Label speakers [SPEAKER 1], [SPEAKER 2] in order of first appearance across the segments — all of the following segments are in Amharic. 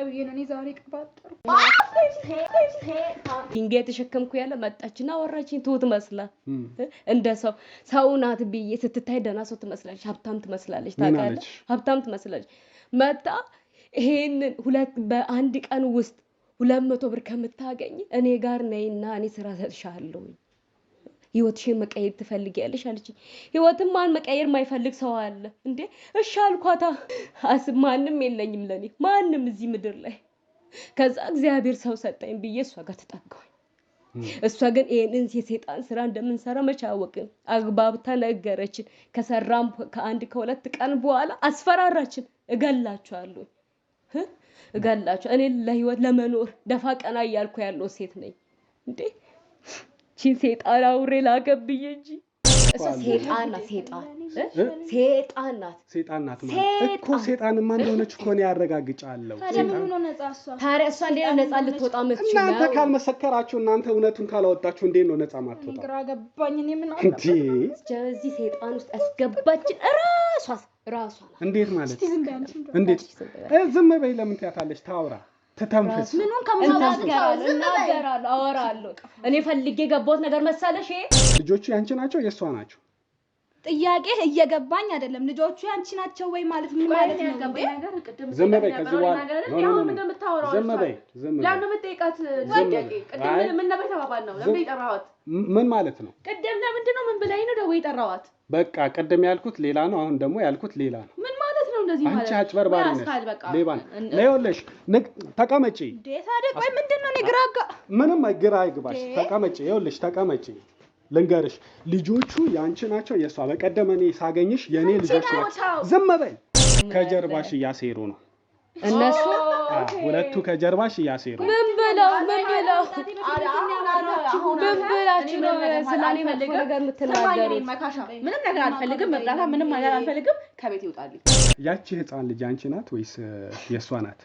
[SPEAKER 1] ብዬ ነው እኔ ዛሬ ቀባጠርኩ
[SPEAKER 2] ድንጋይ ተሸከምኩ ያለ መጣችና አወራችኝ ትሁት መስላ እንደ ሰው ናት ብዬ ስትታይ ደህና ሰው ትመስላለች ሀብታም ትመስላለች ታውቃለህ ሀብታም ትመስላለች መጣ ይሄንን በአንድ ቀን ውስጥ 200 ብር ከምታገኝ እኔ ጋር ነይና እኔ ስራ ሰጥሻለሁ ህይወትሽን መቀየር ትፈልጊያለሽ አለችኝ ህይወትን ማን መቀየር ማይፈልግ ሰው አለ እንዴ እሺ አልኳታ ማንም የለኝም ለኔ ማንም እዚህ ምድር ላይ ከዛ እግዚአብሔር ሰው ሰጠኝ ብዬ እሷ ጋር ተጣጋሁ እሷ ግን ይሄንን የሰይጣን ስራ እንደምንሰራ መቻወቅን አግባብታ ነገረችን ከሰራም ከአንድ ከሁለት ቀን በኋላ አስፈራራችን እገላችኋለሁ እኔ ለህይወት ለመኖር ደፋ ቀና እያልኩ ያለው ሴት ነኝ እንዴ ሰይጣን አውሬ ላገብኝ እንጂ እሷ ሰይጣን ናት
[SPEAKER 3] እኮ ሰይጣንማ እንደሆነች እኮ ነው ያረጋግጫለሁ
[SPEAKER 1] ታዲያ ምን ሆነ ነፃ
[SPEAKER 2] እሷ እንዴት ነው ነፃ ልትወጣ የምትችለው
[SPEAKER 3] እናንተ ካልመሰከራችሁ እናንተ እውነቱን ካላወጣችሁ እንዴት ነው ነፃ ማትወጣው
[SPEAKER 1] ግራ ገባኝ እኔ ምን አልኩ
[SPEAKER 2] እዚህ ሰይጣን ውስጥ አስገባችን ራሷ
[SPEAKER 3] እንዴት ማለት እንዴት ዝም በይ ለምን ትያታለሽ ታውራ ተተንፈስ
[SPEAKER 2] ምኑን ከመናገራለሁ አወራለሁ እኔ ፈልጌ ገባሁት ነገር መሰለሽ
[SPEAKER 3] ልጆቹ ያንቺ ናቸው የሷ ናቸው
[SPEAKER 1] ጥያቄ እየገባኝ አይደለም ልጆቹ ያንቺ ናቸው ወይ ማለት ምን ማለት ነው
[SPEAKER 3] ዝም በይ ከዚህ በኋላ
[SPEAKER 4] ነው እንደምታወራው
[SPEAKER 3] ዝም በይ
[SPEAKER 4] ለምን መጠይቃት ወደቂ ቅድም ምን ነበር ተባባል ነው ለምን ይጠራዋት
[SPEAKER 3] ምን ማለት ነው
[SPEAKER 4] ቅድም ለምንድን ነው ምን ብላይ ነው ደው ይጠራዋት
[SPEAKER 3] በቃ ቅድም ያልኩት ሌላ ነው አሁን ደግሞ ያልኩት ሌላ ነው
[SPEAKER 4] ምን ማለት ነው እንደዚህ ማለት
[SPEAKER 3] አንቺ አጭበርባሪ ነሽ ሌባ ነሽ ተቀመጪ
[SPEAKER 1] ታዲያ ቆይ ምንድነው ንግራጋ
[SPEAKER 3] ምንም ግራ አይግባሽ ተቀመጪ ይኸውልሽ ተቀመጪ ልንገርሽ ልጆቹ ያንቺ ናቸው የሷ በቀደም እኔ ሳገኝሽ የኔ ልጆች ናቸው ዝም በይ ከጀርባሽ ያሴሩ ነው
[SPEAKER 2] እነሱ
[SPEAKER 3] ሁለቱ ከጀርባሽ ያሴሩ
[SPEAKER 2] ምን ብላችሁ ነው ስለኔ መጥፎ ነገር የምትናገሩት
[SPEAKER 4] ምንም ነገር አልፈልግም መብራታ ምንም ነገር አልፈልግም ከቤት ይውጣልኝ
[SPEAKER 3] ያቺ ህፃን ልጅ አንቺ ናት ወይስ የሷ ናት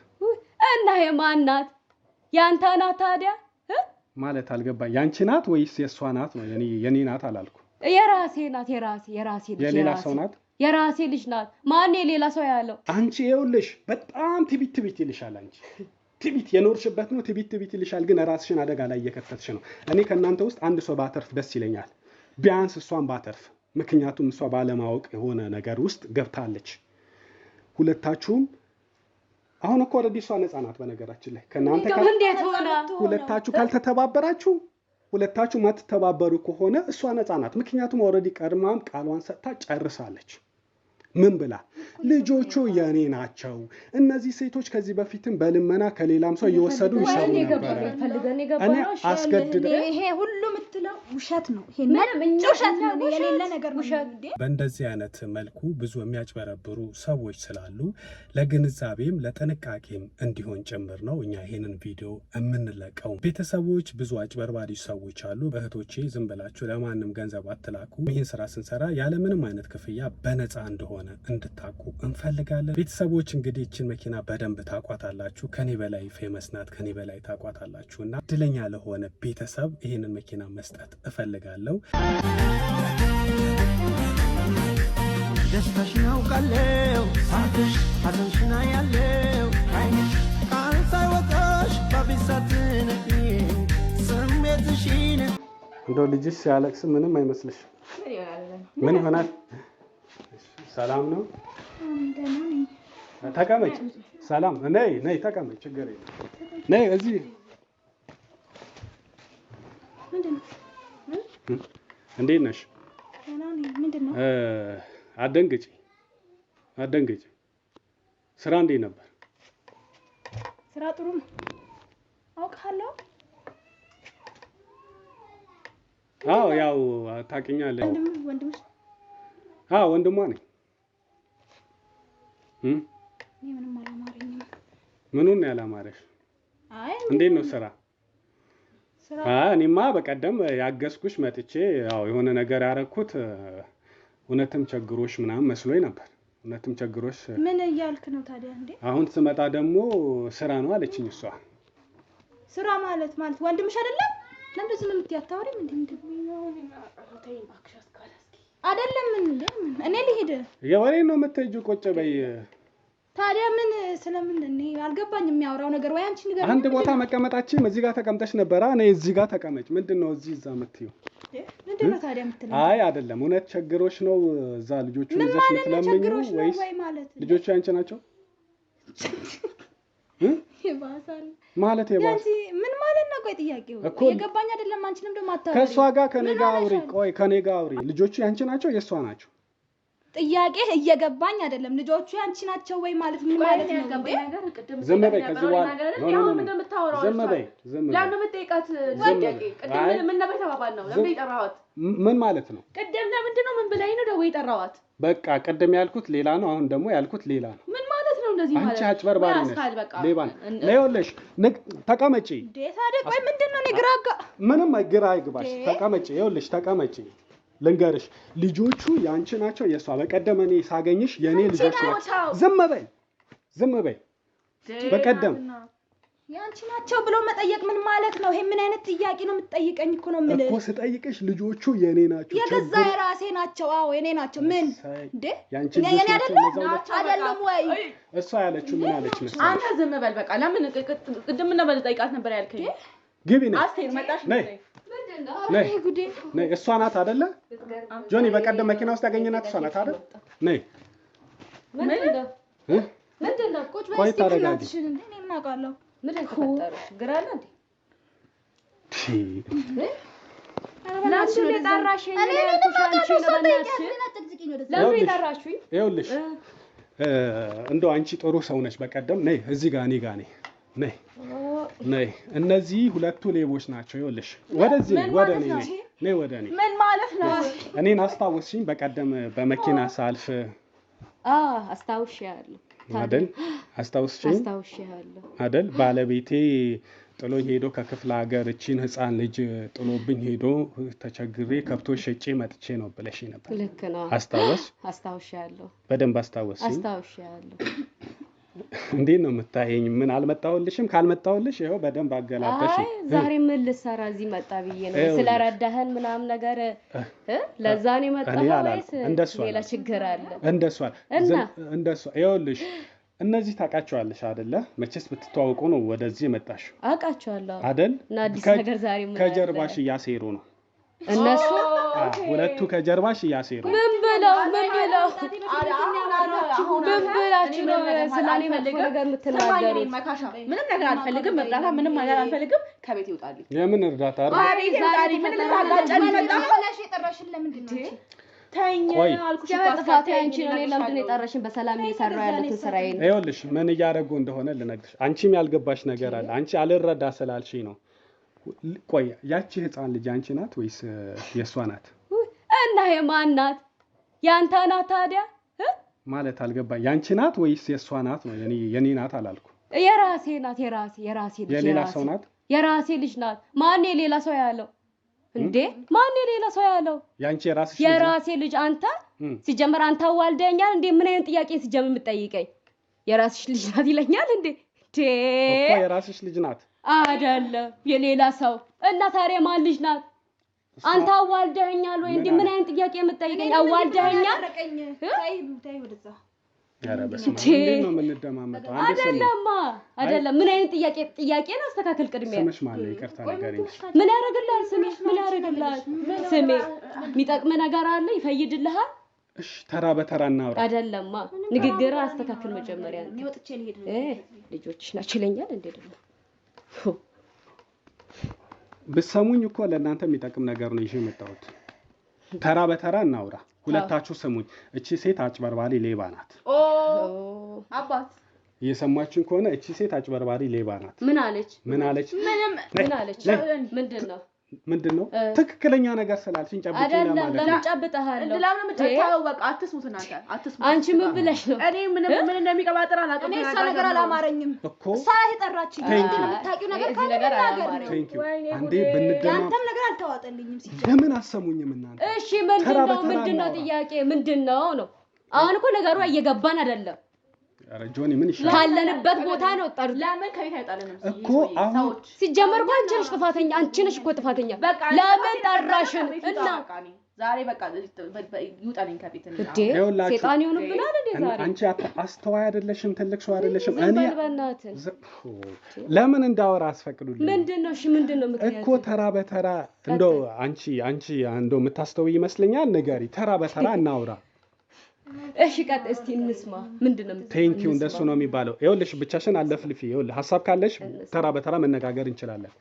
[SPEAKER 2] እና የማን ናት ያንተ ናት ታዲያ
[SPEAKER 3] ማለት አልገባኝ ያንቺ ናት ወይስ የሷ ናት ነው የኔ ናት አላልኩ
[SPEAKER 2] የራሴ ናት የራሴ ልጅ
[SPEAKER 3] የሌላ ሰው ናት
[SPEAKER 2] የራሴ ልጅ ናት ማን የሌላ ሰው ያለው
[SPEAKER 3] አንቺ ይኸውልሽ በጣም ትቢት ይልሻል አንቺ ትቢት የኖርሽበት ነው ትቢት ይልሻል ግን ራስሽን አደጋ ላይ እየከተትሽ ነው እኔ ከናንተ ውስጥ አንድ ሰው ባተርፍ ደስ ይለኛል ቢያንስ እሷን ባተርፍ ምክንያቱም እሷ ባለማወቅ የሆነ ነገር ውስጥ ገብታለች ሁለታችሁም አሁን እኮ ወደ ዲሷ ነፃ ናት በነገራችን ላይ ከናንተ ሁለታችሁ ካልተተባበራችሁ ሁለታችሁ ማትተባበሩ ከሆነ እሷ ነፃ ናት ምክንያቱም ኦሬዲ ቀድማም ቃሏን ሰጥታ ጨርሳለች ምን ብላ ልጆቹ የኔ ናቸው እነዚህ ሴቶች ከዚህ በፊትም በልመና ከሌላም ሰው እየወሰዱ ይሰሩ ነበር እኔ አስገድደ
[SPEAKER 1] ይሄ ሁሉ ምትለው ውሸት ነው ይሄ ውሸት ነው የሌለ ነገር ውሸት
[SPEAKER 3] በእንደዚህ አይነት መልኩ ብዙ የሚያጭበረብሩ ሰዎች ስላሉ ለግንዛቤም ለጥንቃቄም እንዲሆን ጭምር ነው እኛ ይሄንን ቪዲዮ የምንለቀው ቤተሰቦች ብዙ አጭበርባሪ ሰዎች አሉ በእህቶቼ ዝም ብላችሁ ለማንም ገንዘብ አትላኩ ይሄን ስራ ስንሰራ ያለ ምንም አይነት ክፍያ በነፃ እንደሆነ እንድታቁ እንፈልጋለን ቤተሰቦች እንግዲህ እቺን መኪና በደንብ ታቋታላችሁ ከኔ በላይ ፌመስ ናት ከኔ በላይ ታቋታላችሁና እድለኛ ለሆነ ቤተሰብ ይሄንን መኪና መስጠት እፈልጋለሁ ደስታሽን አውቃለሁ ሳትሽ ሀዘንሽን አያለሁ ቃል ሳይወጣሽ ባቢሳትን ስሜትሽን እንደው ልጅሽ ሲያለቅስ ምንም አይመስልሽ ምን ይሆናል ሰላም ነው ተቀመጭ ሰላም ነይ ተቀመጭ ችግር የለም ነይ እዚህ እንዴት ነሽ
[SPEAKER 1] ምንድነው
[SPEAKER 3] አደንግጪ ስራ እንዴት ነበር
[SPEAKER 1] ስራ ጥሩ ነው አውቃለሁ
[SPEAKER 3] አዎ ያው ታውቂኛለሽ
[SPEAKER 1] ወንድምሽ
[SPEAKER 3] ወንድሟ ነኝ
[SPEAKER 1] ምንም አላማረኝም
[SPEAKER 3] ምኑን ያላማረሽ እንዴት ነው ስራ እኔማ በቀደም ያገዝኩሽ መጥቼ ያው የሆነ ነገር ያረኩት እውነትም ቸግሮሽ ምናምን መስሎኝ ነበር እውነትም ቸግሮሽ
[SPEAKER 1] ምን እያልክ ነው ታዲያ እንዴ
[SPEAKER 3] አሁን ስመጣ ደግሞ ስራ ነው አለችኝ እሷ
[SPEAKER 1] ስራ ማለት ወንድምሽ አይደለም ለምን ዝም የምትያታወሪ ምንድነው አይደለም እንዴ እኔ ልሄድ
[SPEAKER 3] የወሬ ነው የምትሄጂው ቁጭ በይ
[SPEAKER 1] ታዲያ ምን ስለምን እኔ አልገባኝም የሚያወራው ነገር ወይ አንቺ ንገሪኝ
[SPEAKER 3] አንድ ቦታ መቀመጣችን እዚህ ጋር ተቀምጠሽ ነበራ እኔ እዚህ ጋር ተቀመጭ ምንድነው እዚህ እዛ የምትይው
[SPEAKER 1] ምንድነው ታዲያ የምትለው
[SPEAKER 3] አይ አይደለም እውነት ቸግሮሽ ነው እዛ ልጆቹን ይዘሽ የምትለምኚው ወይስ ልጆቹ ያንቺ ናቸው
[SPEAKER 1] ይባሳል
[SPEAKER 3] ማለት
[SPEAKER 1] ያንቺ ምን ማለት ነው ቆይ ጥያቄው የገባኝ አይደለም አንቺንም ደግሞ አታውሪ
[SPEAKER 3] ከሷ ጋር ከኔ ጋር አውሪ ቆይ ከኔ ጋር አውሪ ልጆቹ ያንቺ ናቸው የሷ ናቸው
[SPEAKER 1] ጥያቄ እየገባኝ አይደለም ልጆቹ ያንቺ ናቸው ወይ ማለት ምን ማለት ነው
[SPEAKER 3] ዝም በይ ከዚህ በኋላ ዝም በይ
[SPEAKER 4] ለምን የምትጠይቃት ጥያቄ ቅድም ምን ነበር ተባባልነው ለምን ይጠራዋት
[SPEAKER 3] ምን ማለት ነው
[SPEAKER 4] ቅድም ለምንድን ነው ምን ብላኝ ነው ደው ይጠራዋት
[SPEAKER 3] በቃ ቅድም ያልኩት ሌላ ነው አሁን ደግሞ ያልኩት ሌላ ነው
[SPEAKER 4] ምን ማለት ነው እንደዚህ ማለት
[SPEAKER 3] አንቺ አጭበርባሪ ነሽ ሌባ ነሽ ተቀመጪ
[SPEAKER 1] ታዲያ ቆይ ምንድነው እኔ ግራጋ
[SPEAKER 3] ምንም ግራ አይግባሽ ተቀመጪ ይኸውልሽ ተቀመጪ ልንገርሽ ልጆቹ ያንቺ ናቸው የሷ በቀደም እኔ ሳገኝሽ የኔ ልጆች ናቸው ዝም በይ በቀደም
[SPEAKER 1] ያንቺ ናቸው ብሎ መጠየቅ ምን ማለት ነው ይሄ ምን አይነት ጥያቄ ነው የምትጠይቀኝ እኮ ነው የምልህ
[SPEAKER 3] እኮ ስጠይቅሽ ልጆቹ የኔ ናቸው
[SPEAKER 1] የገዛ የራሴ ናቸው አዎ የኔ ናቸው ምን እንዴ
[SPEAKER 3] ያንቺ
[SPEAKER 1] የኔ አይደለም ወይ
[SPEAKER 3] እሷ ያለችው ምን አለች መሰለሽ
[SPEAKER 4] አንተ ዝም በል በቃ ለምን ቅድም እና በልጠይቃት ነበር ያልከኝ
[SPEAKER 3] ግቢ ነይ
[SPEAKER 4] አስቴር መጣሽ
[SPEAKER 3] ነይ ነይ እሷ ናት አይደለ ጆኒ በቀደም መኪና ውስጥ ያገኘናት እሷ ናት አይደል ነይ
[SPEAKER 1] ምንድነው ቁጭ በይ እስቲ ተረጋግሽ እንዴ እኔ እናውቃለሁ
[SPEAKER 2] ምን ተፈጠረሽ ግራ አለ እንዴ
[SPEAKER 1] ለምን የጠራሽኝ
[SPEAKER 2] ለምን የጠራሽኝ
[SPEAKER 3] ይኸውልሽ እንደው አንቺ ጥሩ ሰው ነሽ በቀደም ነይ እዚህ ጋር እኔ ጋር ነይ እነዚህ ሁለቱ ሌቦች ናቸው ይኸውልሽ ወደዚህ ወደ እኔ ነይ ወደ እኔ
[SPEAKER 1] ምን ማለት ነው
[SPEAKER 3] እኔን አስታወስሽኝ በቀደም በመኪና ሳልፍ
[SPEAKER 2] አስታውሻለሁ
[SPEAKER 3] አይደል አስታውስሽኝ አይደል ባለቤቴ ጥሎኝ ሄዶ ከክፍለ ሀገር እቺን ህፃን ልጅ ጥሎብኝ ሄዶ ተቸግሬ ከብቶች ሸጬ መጥቼ ነው ብለሽኝ ነበር
[SPEAKER 2] ልክ ነው አስታውሻለሁ
[SPEAKER 3] በደንብ አስታውሻለሁ እንዴት ነው የምታየኝ ምን አልመጣሁልሽም ካልመጣሁልሽ ይሄው በደንብ አገላበሽ
[SPEAKER 2] አይ ዛሬ ምን ልሰራ እዚህ መጣ ብዬ ነው ስለረዳህን ምናምን ነገር ለዛ ነው የመጣው ወይስ ሌላ ችግር አለ
[SPEAKER 3] እንደሷ ይኸውልሽ እነዚህ ታውቃቸዋለሽ አይደለ መቼስ ብትተዋወቁ ነው ወደዚህ መጣሽ
[SPEAKER 2] አውቃቸዋለሁ
[SPEAKER 3] አይደል
[SPEAKER 2] እና አዲስ ነገር ዛሬ ምን
[SPEAKER 3] ከጀርባሽ እያሴሩ ነው
[SPEAKER 2] እነሱ
[SPEAKER 3] ሁለቱ ከጀርባሽ እያሴሩ
[SPEAKER 2] ምን ብለው ነው ስለኔ መጥፎ ነገር የምትናገሩት
[SPEAKER 4] ምንም ነገር አልፈልግም እርዳታ ምንም ነገር አልፈልግም ከቤት ይውጣልኝ
[SPEAKER 3] የምን እርዳታ
[SPEAKER 4] ከቤት ይውጣልኝ ምንም ታጋጨኝ መጣሁ
[SPEAKER 1] ለሽ የጠራሽን ለምንድን ነው
[SPEAKER 4] ተኝ አልኩሽ
[SPEAKER 2] ጥፋቴ አንቺ ነው ለምንድን ነው የጠራሽን በሰላም እየሰራው ያለሁት ስራዬ ነው
[SPEAKER 3] ይኸውልሽ ምን እያደረጉ እንደሆነ ልነግርሽ አንቺም ያልገባሽ ነገር አለ አንቺ አልረዳ ስላልሽኝ ነው ቆይ ያቺ ህፃን ልጅ አንቺ ናት ወይስ የሷ ናት
[SPEAKER 2] እና የማን ናት ያንተ ናት ታዲያ
[SPEAKER 3] ማለት አልገባኝ ያንቺ ናት ወይስ የሷ ናት ነው የኔ ናት አላልኩ
[SPEAKER 2] የራሴ ናት የራሴ ልጅ
[SPEAKER 3] የሌላ ሰው ናት
[SPEAKER 2] የራሴ ልጅ ናት ማን የሌላ ሰው ያለው እንዴ ማን የሌላ ሰው ያለው
[SPEAKER 3] ያንቺ
[SPEAKER 2] የራሴ ልጅ አንተ ሲጀመር አንተ ዋልደኛል እንዴ ምን አይነት ጥያቄ ሲጀመር የምትጠይቀኝ የራስሽ ልጅ ናት ይለኛል እንዴ
[SPEAKER 3] እኮ የራስሽ ልጅ ናት
[SPEAKER 2] አይደለም የሌላ ሰው እና ታዲያ ማን ልጅ ናት አንተ አዋልደኛል ወይ እንዴ ምን አይነት ጥያቄ የምትጠይቀኝ አዋልደኛል
[SPEAKER 1] ታይ ወደዛ
[SPEAKER 3] ያረበስ እንዴት ነው የምንደማመጠው
[SPEAKER 2] አይደለም ምን አይነት ጥያቄን አስተካክል ቅድሚያ
[SPEAKER 3] ስምሽ ማለት ይቅርታ ነገርኝ
[SPEAKER 2] ምን ያደርግልሃል ምን ያደርግልሃል ስሜ የሚጠቅም ነገር አለ ይፈይድልሃል
[SPEAKER 3] እሺ ተራ በተራ እናውራ
[SPEAKER 2] አይደለም ንግግር አስተካክል መጀመሪያ
[SPEAKER 1] ወጥቼ ልሄድ
[SPEAKER 2] ልጆችሽ ናቸው ይለኛል እንዴ ደግሞ
[SPEAKER 3] ብትሰሙኝ እኮ ለእናንተ የሚጠቅም ነገር ነው ይሄ የመጣሁት ተራ በተራ እናውራ ሁለታችሁ ስሙኝ እቺ ሴት አጭበርባሪ ሌባ ናት
[SPEAKER 4] አባት
[SPEAKER 3] እየሰማችሁኝ ከሆነ እቺ ሴት አጭበርባሪ ሌባ ናት
[SPEAKER 2] ምን አለች
[SPEAKER 3] ምንድነው ትክክለኛ ነገር ስላልሽኝ ጨብጬ ለማለት
[SPEAKER 2] ለምን ጨብጠሃለሁ
[SPEAKER 4] እንደላም ነው የምትታየው በቃ አትስሙት እናንተ አትስሙት
[SPEAKER 2] አንቺ ምን ብለሽ ነው
[SPEAKER 4] እኔ ምን እንደሚቀባጥር አላውቅም
[SPEAKER 1] እኔ እሷ ነገር አላማረኝም
[SPEAKER 3] እኮ
[SPEAKER 1] እሷ የጠራችኝ የምታውቂው ነገር ካለ ነገር
[SPEAKER 3] አንዴ ብንደማ
[SPEAKER 1] ያንተም ነገር አልተዋጠልኝም ሲጀምር
[SPEAKER 3] ለምን አሰሙኝም እናንተ
[SPEAKER 2] እሺ ምንድነው ጥያቄ ምንድነው ነው አሁን እኮ ነገሩ እየገባን አይደለም
[SPEAKER 3] አረ ጆኒ ምን ይሻላል
[SPEAKER 2] ካለንበት ቦታ ነው ጠር
[SPEAKER 4] ለምን ከቤት አይጣለንም
[SPEAKER 3] እኮ አሁን
[SPEAKER 2] ሲጀመር እኮ አንቺ ነሽ ጥፋተኛ ለምን ጠራሽን እና
[SPEAKER 4] ዛሬ በቃ ይውጣልኝ ከቤት
[SPEAKER 2] እንዴ ሴጣን ይሆንብናል እንዴ ዛሬ
[SPEAKER 3] አንቺ አስተዋይ አይደለሽም ትልቅ ሰው አይደለሽም
[SPEAKER 2] እኔ
[SPEAKER 3] ለምን እንዳወራ አስፈቅዱልኝ
[SPEAKER 2] ምንድነው እሺ ምንድነው ምክንያት
[SPEAKER 3] እኮ ተራ በተራ እንደው አንቺ እንደው የምታስተውይ ይመስለኛል ንገሪ ተራ በተራ እናውራ
[SPEAKER 2] እሺ ቀጥ እስቲ እንስማ ምንድነው
[SPEAKER 3] ቴንኪው እንደሱ ነው የሚባለው ይኸውልሽ ብቻሽን አለፍልፊ ይኸውልህ ሐሳብ ካለሽ ተራ በተራ መነጋገር እንችላለን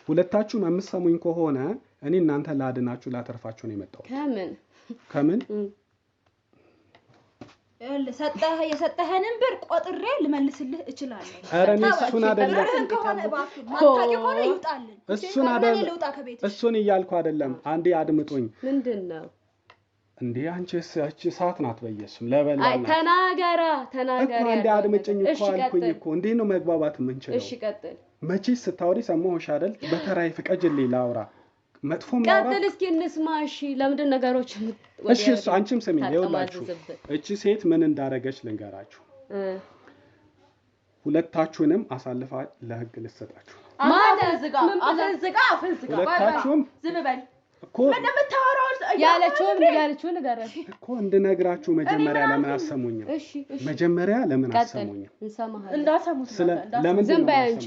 [SPEAKER 3] ሁለታችሁም የምትሰሙኝ ከሆነ እኔ እናንተ ላድናችሁ ላተርፋችሁ ነው የመጣው ከምን
[SPEAKER 1] የሰጠህንን ብር ቆጥሬ ልመልስልህ እችላለሁ
[SPEAKER 3] ኧረ እኔ እሱን አይደለም እሱን እያልኩ አይደለም አንዴ አድምጡኝ
[SPEAKER 2] ምንድነው
[SPEAKER 3] እንዴ አንቺስ እቺ ሰዓት ናት በየሱም ለበላና
[SPEAKER 2] አይ ተናገራ
[SPEAKER 3] እኮ አንዴ አድምጪኝ እኮ አልኩኝ እኮ እንዴ ነው መግባባት የምንችለው
[SPEAKER 2] እሺ ቀጥል
[SPEAKER 3] መቼስ ስታወሪ ሰማሁሽ አይደል በተራይ ፍቀጅልኝ ላውራ መጥፎም ላውራ
[SPEAKER 2] ቀጥል እስኪ እንስማ እሺ ለምንድን ነገሮች
[SPEAKER 3] እሺ እሱ አንቺም ስሚኝ ይኸውላችሁ እቺ ሴት ምን እንዳረገች ልንገራችሁ ሁለታችሁንም አሳልፋ ለህግ ልሰጣችሁ
[SPEAKER 4] ማደዝጋ አፈዝጋ
[SPEAKER 3] ሁለታችሁም
[SPEAKER 4] ዝም በል
[SPEAKER 3] እኮ
[SPEAKER 2] ያለችው ነገር
[SPEAKER 3] እኮ እንድነግራችሁ መጀመሪያ ለምን አሰሙኝም መጀመሪያ ለምን አሰሙኝም
[SPEAKER 2] እንሰማሃለን
[SPEAKER 4] እንዳሰሙት
[SPEAKER 3] ለምን
[SPEAKER 2] ዝም በይ አንቺ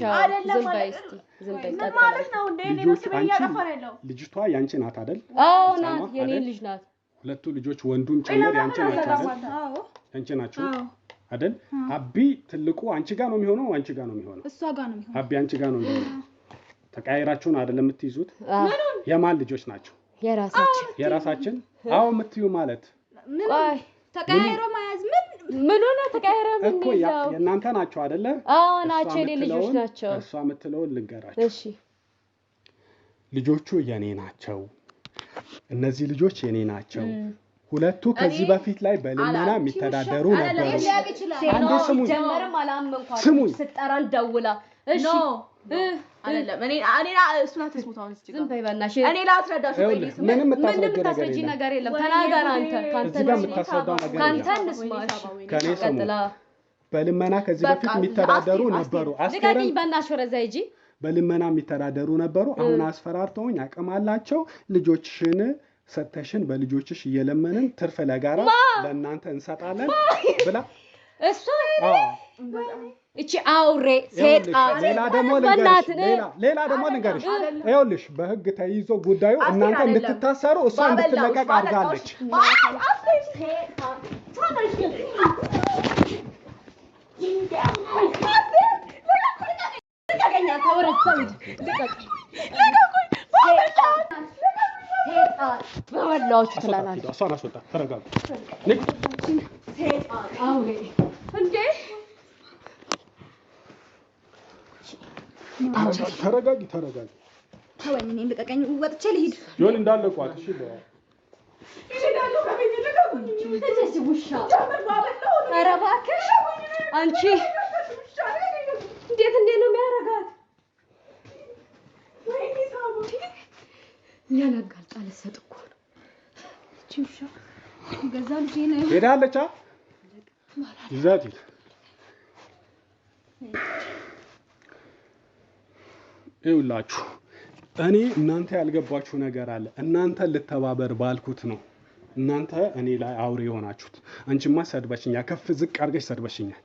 [SPEAKER 2] ዝም በይ እስቲ ዝም በይ ቀጥል
[SPEAKER 4] ማለት ነው እንዴ እኔ ነው ስሜን ያጠፋን ያለው
[SPEAKER 3] ልጅቷ ያንቺ ናት አይደል
[SPEAKER 2] አዎ ናት የኔ ልጅ ናት
[SPEAKER 3] ሁለቱ ልጆች ወንዱም ጭምር ያንቺ ናቸው አይደል ያንቺ ናቸው አይደል አቢ ትልቁ አንቺ ጋር ነው የሚሆነው አንቺ ጋር ነው የሚሆነው
[SPEAKER 1] እሷ ጋር ነው የሚሆነው
[SPEAKER 3] አቢ አንቺ ጋር ነው የሚሆነው ተቃይራችሁን አይደለም የምትይዙት የማን ልጆች ናቸው የራሳችን አዎ የምትዩ ማለት
[SPEAKER 2] ቆይ
[SPEAKER 1] ተቃይሮ ማያዝ
[SPEAKER 2] ምን ሆነ ተቃይሮ ምን
[SPEAKER 3] እኮ የእናንተ ናቸው አይደለ
[SPEAKER 2] አዎ ናቸው የኔ ልጆች ናቸው
[SPEAKER 3] እሷ የምትለው ልንገራችሁ
[SPEAKER 2] እሺ
[SPEAKER 3] ልጆቹ የኔ ናቸው እነዚህ ልጆች የኔ ናቸው ሁለቱ ከዚህ በፊት ላይ በልመና የሚተዳደሩ ነበሩ
[SPEAKER 2] አንዱ ስሙ ጀመረም አላመንኳት ስጠራን ደውላ እሺ
[SPEAKER 4] አይደለም እኔ እሱና ተስሙታውን እስቲ
[SPEAKER 2] ዝም በይ በእናትሽ
[SPEAKER 4] እኔ ላስረዳሽ ወይ
[SPEAKER 3] ምንም
[SPEAKER 2] የምታስረጂ ነገር የለም ተናገር አንተ ካንተ ካንተ እንስማሽ
[SPEAKER 3] ከኔ ስሙ በልመና ከዚህ በፊት የሚተዳደሩ ነበሩ
[SPEAKER 2] አስከረኝ በእናትሽ ወረዛ ሂጂ
[SPEAKER 3] በልመና የሚተዳደሩ ነበሩ አሁን አስፈራርተውኝ አቅም አላቸው ልጆችሽን ሰተሽን በልጆችሽ እየለመንን ትርፍ ለጋራ ለእናንተ እንሰጣለን ብላ
[SPEAKER 2] እሷ እቺ አውሬ ሴጣን
[SPEAKER 3] ሌላ ደግሞ ልንገርሽ ይኸውልሽ በህግ ተይዞ ጉዳዩ እናንተ እንድትታሰሩ እሷ እንድትለቀቅ አድርጋለች
[SPEAKER 2] በመላዎቹ ትላላችሁ
[SPEAKER 3] እሷን አስወጣ ተረጋጉ
[SPEAKER 2] ሴጣን አውሬ እንዴ
[SPEAKER 3] ተረጋጊ
[SPEAKER 1] ተወኝ እኔ ልቀቀኝ ወጥቼ ልሂድ
[SPEAKER 3] ይሁን እንዳለቋት እሺ
[SPEAKER 4] ይሄዳሉ ከቤት ልቀቁኝ
[SPEAKER 2] እዚህ ውሻ ኧረ እባክሽ አንቺ እንዴት ነው የሚያረጋት ያናጋልጣል ሰጥኩ
[SPEAKER 1] እቺ ውሻ ገዛ ልጅ ነው
[SPEAKER 3] ሄዳለች ይዛት ይውላችሁ እኔ እናንተ ያልገባችሁ ነገር አለ እናንተ ልተባበር ባልኩት ነው እናንተ እኔ ላይ አውሬ ሆናችሁት አንቺማ ሰድበሽኛል ከፍ ዝቅ አድርገሽ ሰድበሽኛል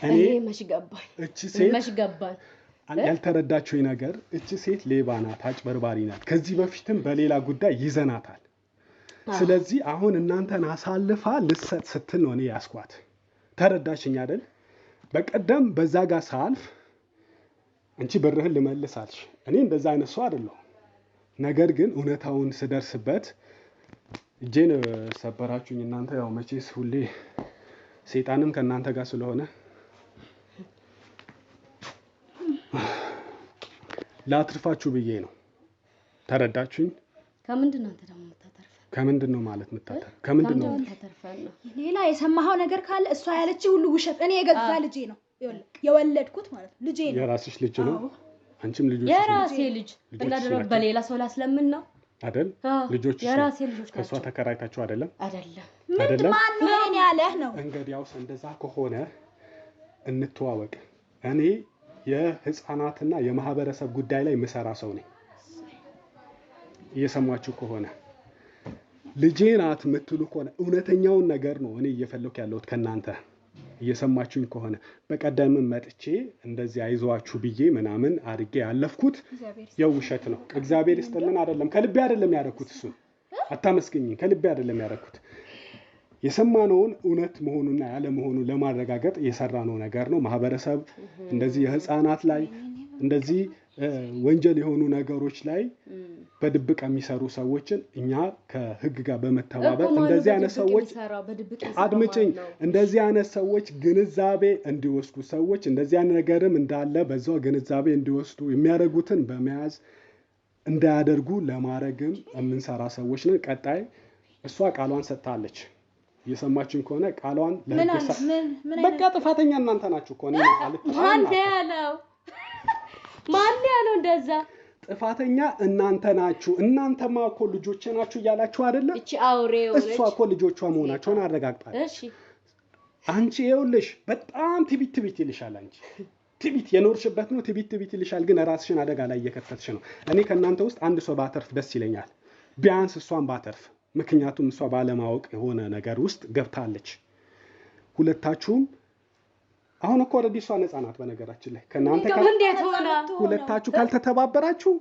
[SPEAKER 2] እኔ መሽገባኝ
[SPEAKER 3] እቺ ሴት
[SPEAKER 2] መሽገባኝ
[SPEAKER 3] ያልተረዳችሁኝ ነገር እቺ ሴት ሌባ ናት አጭበርባሪ ናት ከዚህ በፊትም በሌላ ጉዳይ ይዘናታል ስለዚህ አሁን እናንተን አሳልፋ ልሰጥ ስትል ነው እኔ ያስኳት ተረዳሽኝ አይደል በቀደም በዛ ጋር ሳልፍ አንቺ ብርህን ልመልሳልሽ እኔ እንደዛ አይነት ሰው አይደለሁ ነገር ግን እውነታውን ስደርስበት እጄን ሰበራችሁኝ እናንተ ያው መቼስ ሁሌ ሰይጣንም ከእናንተ ጋር ስለሆነ ላትርፋችሁ ብዬ ነው ተረዳችሁኝ
[SPEAKER 2] ከምንድን ነው አንተ ደግሞ የምታተርፈው
[SPEAKER 3] ከምንድን ነው ማለት የምታተርፈው ከምንድን ነው
[SPEAKER 1] ሌላ የሰማኸው ነገር ካለ እሷ ያለችው ሁሉ ውሸት እኔ የገዛ ልጄ ነው የወለድኩት ማለት ልጄ ነው
[SPEAKER 3] የራስሽ ልጅ ነው አንቺም ልጅ
[SPEAKER 2] የራሴ ልጅ እንደደረበ በሌላ ሰው ላስለምን ነው
[SPEAKER 3] አይደል ልጆች
[SPEAKER 2] የራሴ ልጆች
[SPEAKER 3] ከሷ ተከራይታችሁ አይደለም
[SPEAKER 1] ምን ማን ነው ያለህ ነው
[SPEAKER 3] እንግዲያውስ እንደዛ ከሆነ እንተዋወቅ እኔ የህፃናትና የማህበረሰብ ጉዳይ ላይ መሰራ ሰው ነኝ እየሰማችሁ ከሆነ ልጄ ናት የምትሉ ከሆነ እውነተኛውን ነገር ነው እኔ እየፈለኩ ያለሁት ከናንተ። እየሰማችሁኝ ከሆነ በቀደምም መጥቼ እንደዚህ አይዟችሁ ብዬ ምናምን አድርጌ ያለፍኩት የውሸት ነው። እግዚአብሔር ይስጥልን አይደለም፣ ከልቤ አይደለም ያደረኩት። እሱ አታመስግኝ፣ ከልቤ አይደለም ያደረኩት። የሰማነውን እውነት መሆኑና ያለ መሆኑ ለማረጋገጥ የሰራነው ነገር ነው። ማህበረሰብ እንደዚህ የህፃናት ላይ እንደዚህ ወንጀል የሆኑ ነገሮች ላይ በድብቅ የሚሰሩ ሰዎችን እኛ ከህግ ጋር በመተባበር እንደዚህ አይነት ሰዎች አድምጭኝ፣ እንደዚህ አይነት ሰዎች ግንዛቤ እንዲወስዱ ሰዎች እንደዚህ አይነት ነገርም እንዳለ በዛው ግንዛቤ እንዲወስዱ የሚያደርጉትን በመያዝ እንዳያደርጉ ለማድረግም የምንሰራ ሰዎች ነን። ቀጣይ እሷ ቃሏን ሰጥታለች። እየሰማችን ከሆነ ቃሏን በቃ ጥፋተኛ እናንተ ናችሁ እኮ ነው
[SPEAKER 2] ማን ያለው እንደዛ?
[SPEAKER 3] ጥፋተኛ እናንተ ናችሁ። እናንተማ እኮ ልጆቼ ናችሁ እያላችሁ አይደለ?
[SPEAKER 2] እቺ አውሬው ነች።
[SPEAKER 3] እሷ እኮ ልጆቿ መሆናቸውን አረጋግጣለች።
[SPEAKER 2] እሺ
[SPEAKER 3] አንቺ ይኸውልሽ በጣም ትቢት ይልሻል። አንቺ ትቢት የኖርሽበት ነው። ትቢት ይልሻል፣ ግን ራስሽን አደጋ ላይ እየከተትሽ ነው። እኔ ከእናንተ ውስጥ አንድ ሰው ባተርፍ ደስ ይለኛል፣ ቢያንስ እሷን ባተርፍ። ምክንያቱም እሷ ባለማወቅ የሆነ ነገር ውስጥ ገብታለች። ሁለታችሁም አሁን እኮ ኦልሬዲ እሷ ነፃ ናት። በነገራችን ላይ ከናንተ ሁለታችሁ ካልተተባበራችሁ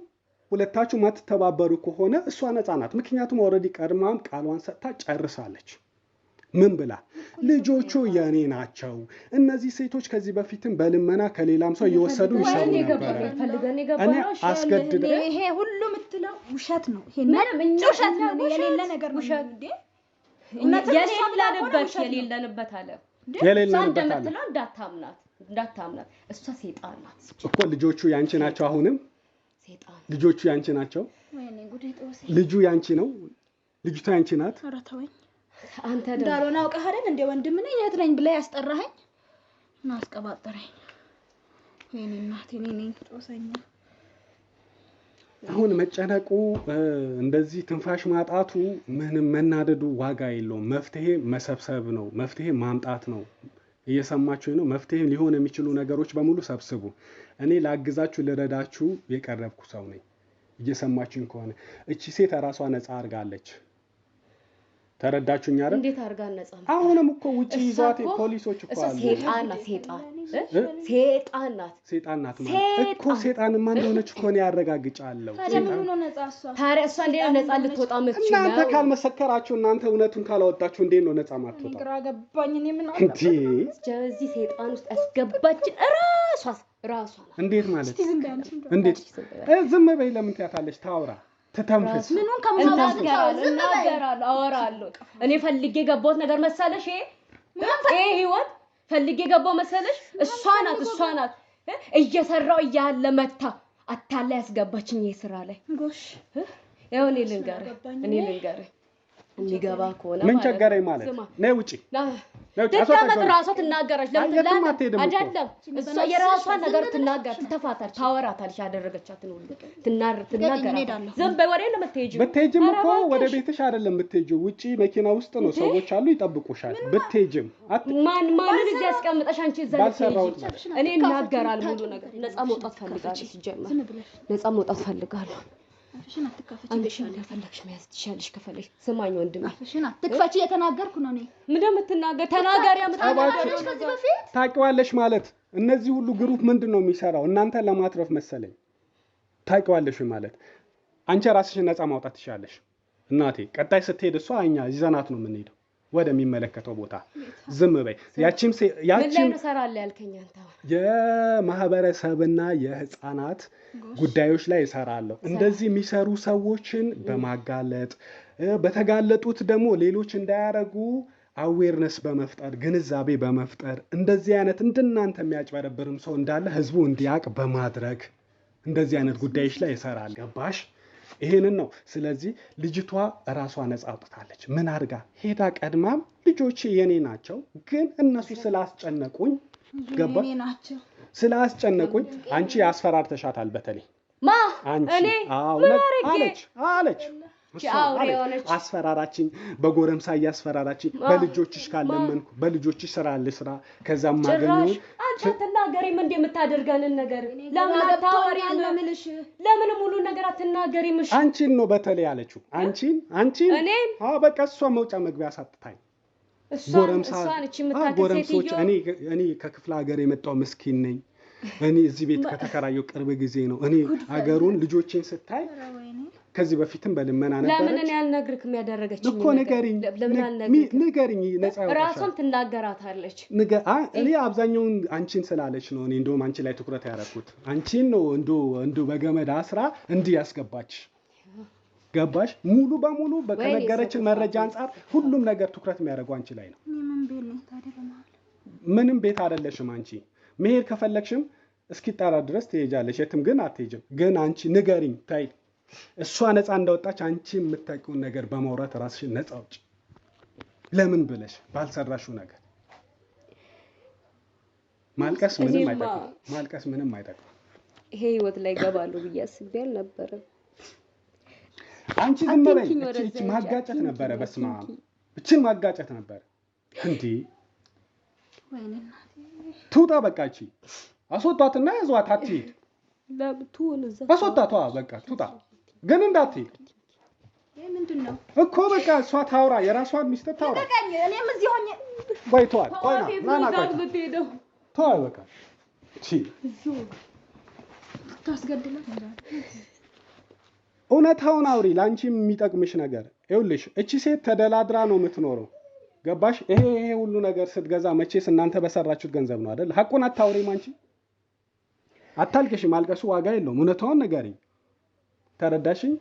[SPEAKER 3] ሁለታችሁ ማትተባበሩ ከሆነ እሷ ነፃ ናት። ምክንያቱም ኦልሬዲ ቀድማም ቃሏን ሰጥታ ጨርሳለች። ምን ብላ? ልጆቹ የኔ ናቸው። እነዚህ ሴቶች ከዚህ በፊትም በልመና ከሌላም ሰው እየወሰዱ ይሰሩ ነበር። እኔ አስገድደ
[SPEAKER 1] ይሄ ሁሉ የምትለው ውሸት ነው። ይሄ ውሸት ነው። የሌለ ነገር ነው።
[SPEAKER 2] የሌለንበት አለ
[SPEAKER 3] የሌለንበት አለ።
[SPEAKER 2] እንዳታምናት እሷ ሰይጣን ናት
[SPEAKER 3] እኮ። ልጆቹ ያንቺ ናቸው። አሁንም
[SPEAKER 2] ሰይጣን
[SPEAKER 3] ልጆቹ ያንቺ ናቸው። ልጁ ያንቺ ነው። ልጅቷ ያንቺ ናት።
[SPEAKER 1] ኧረ ተወኝ
[SPEAKER 2] አንተ
[SPEAKER 1] እንዳልሆነ አውቀህ አይደል እንደ ወንድም ነኝ እህት ነኝ ብለህ ያስጠራኸኝ እና አስቀባጠረኝ። ወይኔ እናቴ ነኝ ጦሰኛ።
[SPEAKER 3] አሁን መጨነቁ እንደዚህ ትንፋሽ ማጣቱ ምንም መናደዱ ዋጋ የለውም። መፍትሄ መሰብሰብ ነው። መፍትሄ ማምጣት ነው። እየሰማችሁ ነው። መፍትሄ ሊሆን የሚችሉ ነገሮች በሙሉ ሰብስቡ። እኔ ላግዛችሁ ልረዳችሁ የቀረብኩ ሰው ነኝ። እየሰማችሁኝ ከሆነ እቺ ሴት ራሷ ነፃ አድርጋለች። ተረዳችሁኝ አይደል?
[SPEAKER 2] እንዴት አርጋ ነፃ?
[SPEAKER 3] አሁንም እኮ ውጪ ይዟት ፖሊሶች እኮ አሉ።
[SPEAKER 2] ሰይጣን ናት።
[SPEAKER 3] ሰይጣን ናት ማለት እኮ ሰይጣን ማን እንደሆነች እኮ ነው ያረጋግጫለሁ።
[SPEAKER 1] ታዲያ ምን ሆነ ነፃ?
[SPEAKER 2] ታዲያ እሷ እንዴት ነፃ ልትወጣ የምትችለው?
[SPEAKER 3] እናንተ ካልመሰከራችሁ፣ እናንተ እውነቱን ካላወጣችሁ እንዴት ነው ነፃ ማትወጣው?
[SPEAKER 1] ግራ ገባኝ። እኔ ምን አልኩ?
[SPEAKER 2] እዚህ ሰይጣን ውስጥ አስገባችን ራሷ ናት።
[SPEAKER 3] እንዴት ማለት? እንዴት ዝም በይ። ለምን ትያታለች? ታውራ ተተንፈስ።
[SPEAKER 1] ምኑን ከመናገር
[SPEAKER 2] እናገራለሁ፣ አወራለሁ። እኔ ፈልጌ ገባሁት ነገር መሰለሽ? ይሄ ህይወት ፈልጌ ገባው መሰለሽ? እሷ ናት እየሰራው እያለ መታ አታላ ያስገባችኝ የሥራ ላይ ጎሽ። ያው እኔ ልንገርህ እንዲገባ ከሆነ
[SPEAKER 3] ምን ቸገረኝ ማለት ነይ ውጪ
[SPEAKER 2] ደካመት ራሷ ትናገራለች። ለምን አይደለም እሷ የራሷን ነገር ትናገር፣ ትተፋታለች፣ ታወራታለች። ያደረገቻትን ሁሉ ትናገራለች። ዝም በይ። ወሬ ነው የምትሄጂው።
[SPEAKER 3] ብትሄጂም እኮ ወደ ቤትሽ አይደለም የምትሄጂው፣ ውጪ መኪና ውስጥ ነው። ሰዎች አሉ ይጠብቁሻል። ብትሄጂም
[SPEAKER 2] ማንን እዚህ ያስቀምጠሽ አንቺ እዛ ልትሄጂ? እኔ እናገራለሁ ሙሉ ነገር። ነፃ መውጣት ፈልጋለሁ። ሲጀመር ነፃ መውጣት ፈልጋለሁ።
[SPEAKER 1] አፍሽን አትከፈቺ።
[SPEAKER 2] ከፈለግሽ መያዝ ትችያለሽ። ከፈለግሽ ስማኝ ወንድሜ፣
[SPEAKER 1] አፍሽን አትከፈቺ። እየተናገርኩ ነው። እኔ
[SPEAKER 2] ምን እንደምትናገር ተናገሪ።
[SPEAKER 3] ታውቂዋለሽ ማለት እነዚህ ሁሉ ግሩፕ ምንድን ነው የሚሰራው? እናንተን ለማትረፍ መሰለኝ። ታውቂዋለሽ ማለት አንቺ ራስሽን ነፃ ማውጣት ትችያለሽ። እናቴ ቀጣይ ስትሄድ እሷ እኛ ይዘናት ነው የምንሄደው ወደሚመለከተው ቦታ። ዝም በይ። ያቺም
[SPEAKER 2] እሰራለሁ ያልከኝ አንተ
[SPEAKER 3] የማህበረሰብና የህፃናት ጉዳዮች ላይ እሰራለሁ። እንደዚህ የሚሰሩ ሰዎችን በማጋለጥ በተጋለጡት ደግሞ ሌሎች እንዳያረጉ አዌርነስ በመፍጠር ግንዛቤ በመፍጠር እንደዚህ አይነት እንደናንተ የሚያጭበረብርም ሰው እንዳለ ህዝቡ እንዲያውቅ በማድረግ እንደዚህ አይነት ጉዳዮች ላይ እሰራለሁ። ገባሽ? ይሄንን ነው። ስለዚህ ልጅቷ ራሷ ነፃ አውጥታለች። ምን አድርጋ ሄዳ ቀድማም ልጆቼ የኔ ናቸው ግን እነሱ ስላስጨነቁኝ ገባ ስላስጨነቁኝ አንቺ አስፈራርተሻታል። በተለይ
[SPEAKER 2] አንቺ
[SPEAKER 3] አለች አስፈራራችኝ በጎረምሳ እያስፈራራችኝ በልጆችሽ ካለመንኩ በልጆችሽ ስራ ልስራ ከዛም ማገኘው
[SPEAKER 2] አንቺ አትናገሪም እንደምታደርጋንን ነገር ለምን አታወሪም ለምን ሙሉ ነገር አትናገሪም እሺ
[SPEAKER 3] አንቺን ነው በተለይ ያለችው አንቺን
[SPEAKER 2] እኔን
[SPEAKER 3] በቃ እሷ መውጫ መግቢያ ሳትታይ ጎረምሶች እኔ ከክፍለ ሀገር የመጣው ምስኪን ነኝ እኔ እዚህ ቤት ከተከራየው ቅርብ ጊዜ ነው እኔ ሀገሩን ልጆቼን ስታይ ከዚህ በፊትም በልመና ነበር
[SPEAKER 2] ለምን እኔ አልነግርክም ያደረገችኝ
[SPEAKER 3] እኮ ንገሪኝ ነፃ
[SPEAKER 2] ራሷን ትናገራታለች
[SPEAKER 3] እኔ አብዛኛውን አንቺን ስላለች ነው እኔ እንደውም አንቺ ላይ ትኩረት ያደረኩት አንቺን ነው እንዶ በገመድ አስራ እንዲህ ያስገባች ገባሽ ሙሉ በሙሉ በከነገረችን መረጃ አንፃር ሁሉም ነገር ትኩረት የሚያደርገው አንቺ ላይ ነው ምንም ቤት አይደለሽም አንቺ መሄድ ከፈለግሽም እስኪጣራ ድረስ ትሄጃለሽ የትም ግን አትሄጂም ግን አንቺ ንገሪኝ ታይ እሷ ነፃ እንደወጣች አንቺ የምታውቂውን ነገር በመውራት ራስሽን ነፃ አውጪ ለምን ብለሽ ባልሰራሽው ነገር ማልቀስ ምንም አይጠቅም
[SPEAKER 2] ይሄ ህይወት ላይ ገባሉ ብዬ አስቤ አልነበረም
[SPEAKER 3] አንቺ ዝም በይ እቺ ማጋጨት ነበረ በስማ እቺን ማጋጨት ነበረ እንዴ ትውጣ በቃ እቺ አስወጣትና ያዟት አትሂድ
[SPEAKER 2] ለብቱን እዛ
[SPEAKER 3] አስወጣቷ በቃ ትውጣ ግን እንዳትሄድ
[SPEAKER 1] ምንድነው
[SPEAKER 3] እኮ በቃ እሷ ታውራ የራሷን ሚስጥር ታውራ
[SPEAKER 1] ተቀኝ እኔም እዚህ ሆኜ
[SPEAKER 3] ቆይቷል ተው በቃ እቺ
[SPEAKER 1] ታስገድላት
[SPEAKER 3] እውነታውን አውሪ ላንቺ የሚጠቅምሽ ነገር ይኸውልሽ እቺ ሴት ተደላድራ ነው የምትኖረው ገባሽ ይሄ ሁሉ ነገር ስትገዛ መቼስ እናንተ በሰራችሁት ገንዘብ ነው አይደል ሐቁን አታውሪም አንቺ አታልቅሽ ማልቀሱ ዋጋ የለውም እውነታውን ንገሪኝ ተረዳሽኝ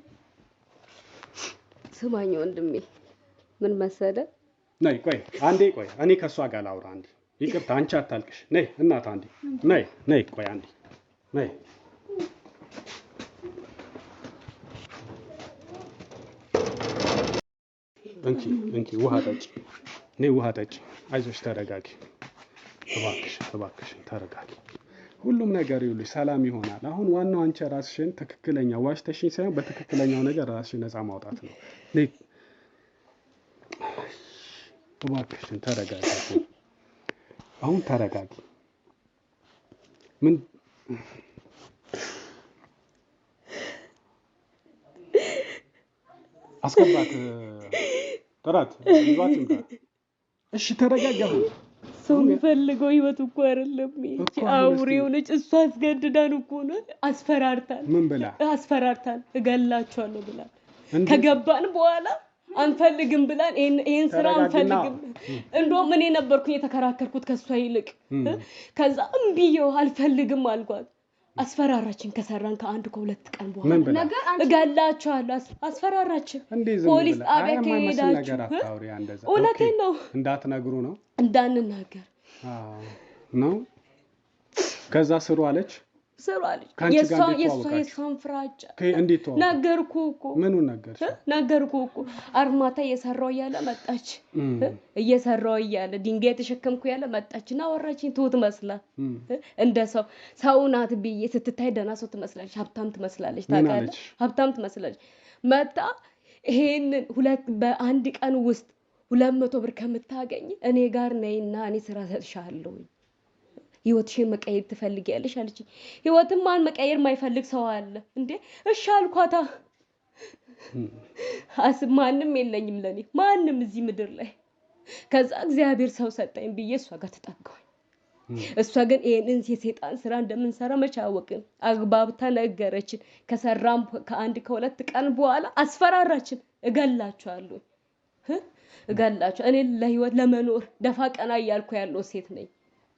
[SPEAKER 2] ስማኝ ወንድሜ ምን መሰለ
[SPEAKER 3] ነይ ቆይ እኔ ከሷ ጋር ላውራ አንዴ ይቅርታ አንቺ አታልቅሽ ነይ እናት አንዴ ነይ ቆይ አንዴ ነይ እንኪ ውሃ ጠጪ አይዞሽ ተረጋጊ እባክሽ ተረጋጊ ሁሉም ነገር ይኸውልሽ ሰላም ይሆናል አሁን ዋናው አንቺ ራስሽን ትክክለኛ ዋሽተሽኝ ሳይሆን በትክክለኛው ነገር ራስሽን ነፃ ማውጣት ነው እባክሽን ተረጋጊ አሁን ተረጋጊ ምን አስገባት ጥራት ይዟት እንታ እሺ ተረጋጋሁ
[SPEAKER 2] ሰው የሚፈልገው ህይወት እኮ አይደለም እቺ አውሬው ልጅ እሷ አስገድዳን እኮ ነው አስፈራርታን
[SPEAKER 3] ምን ብላ
[SPEAKER 2] አስፈራርታን እገላቸዋለሁ ብላ ከገባን በኋላ አንፈልግም ብላን ይሄን ስራ አንፈልግም እንደውም እኔ ነበርኩኝ የተከራከርኩት ከሷ ይልቅ ከዛ እምቢየው አልፈልግም አልኳት አስፈራራችን ከሰራን ከአንድ ከሁለት ቀን በኋላ
[SPEAKER 3] ነገር
[SPEAKER 2] እገላቸዋለሁ አስፈራራችን ፖሊስ ጣቢያ ከሄዳችሁ እውነቴን ነው
[SPEAKER 3] እንዳትነግሩ ነው
[SPEAKER 2] እንዳንናገር
[SPEAKER 3] ነው ከዛ ስሩ አለች
[SPEAKER 2] የሷን ፍራጫ ነገርኩህ እኮ
[SPEAKER 3] ምኑን
[SPEAKER 2] ነገርኩህ እኮ አርማታ እየሰራው እያለ መጣች እየሰራው እያለ ድንጋይ ተሸከምኩ ያለ መጣችና አወራችኝ ትሁት መስላ እንደ ሰው ናት ብዬ ስትታይ ደህና ሰው ትመስላለች ሀብታም ትመስላለች ታውቃለህ ሀብታም ትመስላለች መጣ ይሄንን በአንድ ቀን ውስጥ 200 ብር ከምታገኝ እኔ ጋር ነይና እኔ ስራ ሰጥሻለሁ ህይወትሽን መቀየር ትፈልጊያለሽ አለች ህይወትን ማን መቀየር ማይፈልግ ሰው አለ እንዴ እሺ አልኳታ ማንም የለኝም ለኔ ማንም እዚህ ምድር ላይ ከዛ እግዚአብሔር ሰው ሰጠኝ ብዬ እሷ ጋር ተጠጋሁኝ እሷ ግን ይሄንን የሰይጣን ስራ እንደምንሰራ መቻወቅን አግባብታ ነገረችን ከሰራም ከአንድ ከሁለት ቀን በኋላ አስፈራራችን እገላቸዋለሁ እኔ ለህይወት ለመኖር ደፋ ቀና እያልኩ ያለው ሴት ነኝ